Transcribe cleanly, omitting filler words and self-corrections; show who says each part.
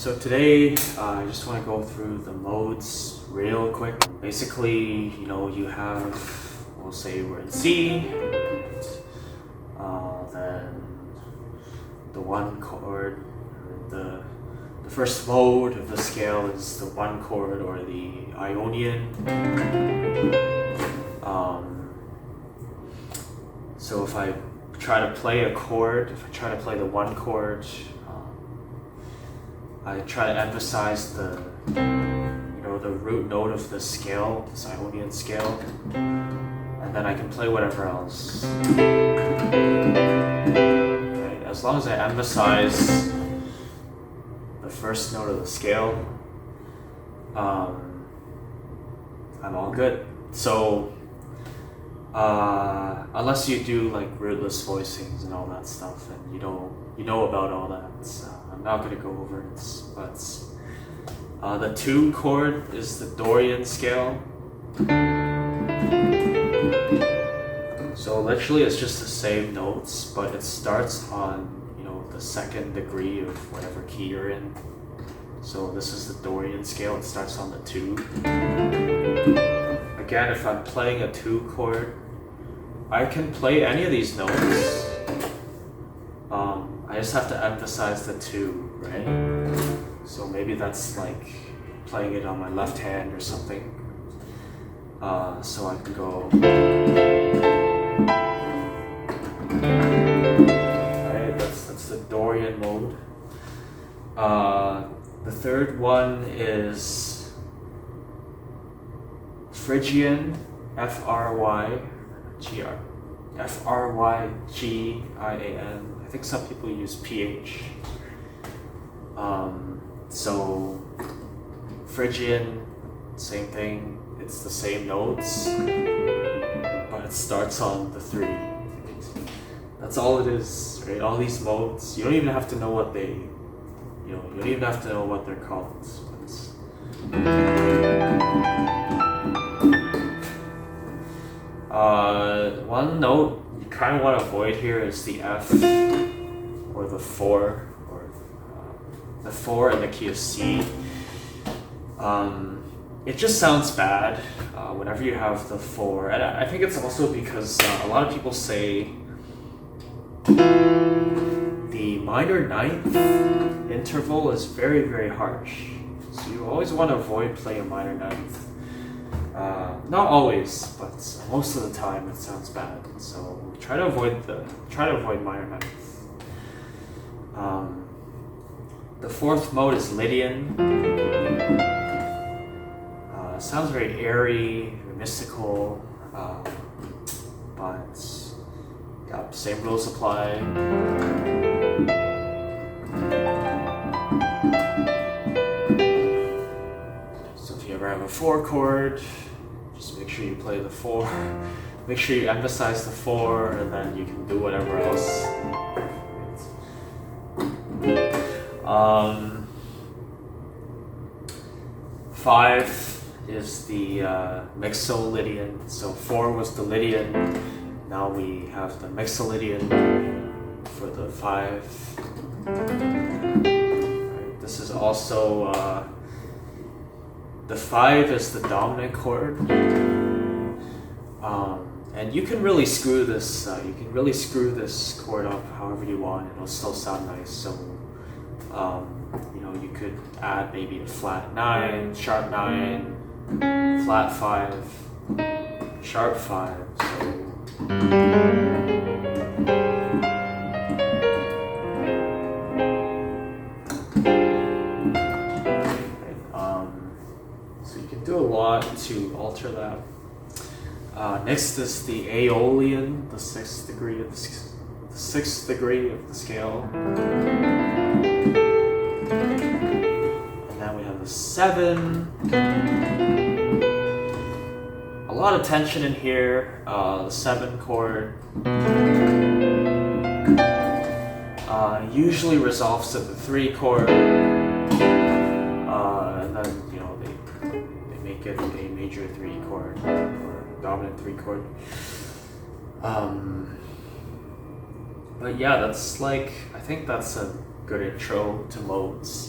Speaker 1: So today, I just want to go through the modes real quick. Basically, you have, we'll say we're in C, then the one chord, the first mode of the scale is the one chord or the Ionian. So if I try to play a chord, if I try to play the one chord, I try to emphasize the root note of the scale, this Ionian scale, and then I can play whatever else. Okay, as long as I emphasize the first note of the scale, I'm all good. So unless you do like rootless voicings and all that stuff, and you know about all that. I'm not going to go over it, but the 2 chord is the Dorian scale. So literally it's just the same notes, but it starts on the second degree of whatever key you're in. So this is the Dorian scale, it starts on the 2. Again, if I'm playing a 2 chord, I can play any of these notes. I just have to emphasize the 2, right? So maybe that's like playing it on my left hand or something. So I can go. Right, that's the Dorian mode. The third one is Phrygian, Phrygian. I think some people use PH. So Phrygian, same thing. It's the same notes, but it starts on the 3. That's all it is, right? All these modes. You don't even have to know what they, you don't even have to know what they're called. One note you kind of want to avoid here is the F or the 4, or the 4 in the key of C. It just sounds bad whenever you have the 4, and I think it's also because a lot of people say the minor ninth interval is very, very harsh. So you always want to avoid playing a minor ninth. Not always, but most of the time it sounds bad. So try to avoid minor ninth. The 4th mode is Lydian. Sounds very airy, mystical, but yeah, same rules apply. So if you ever have a 4 chord, just make sure you play the 4. Make sure you emphasize the 4, and then you can do whatever else. 5 is the Mixolydian. So 4 was the Lydian. Now we have the Mixolydian for the 5. Right, this is also the 5 is the dominant chord. And you can really screw this. You can really screw this chord up however you want, and it'll still sound nice. So you could add maybe a flat 9, sharp 9, flat 5, sharp 5. So you can do a lot to alter that. Next is the Aeolian, the 6th degree of the scale. And then we have the 7. A lot of tension in here. The 7 chord usually resolves to the 3 chord, and then they make it a major 3 chord or dominant 3 chord. But yeah, I think that's a good intro to modes.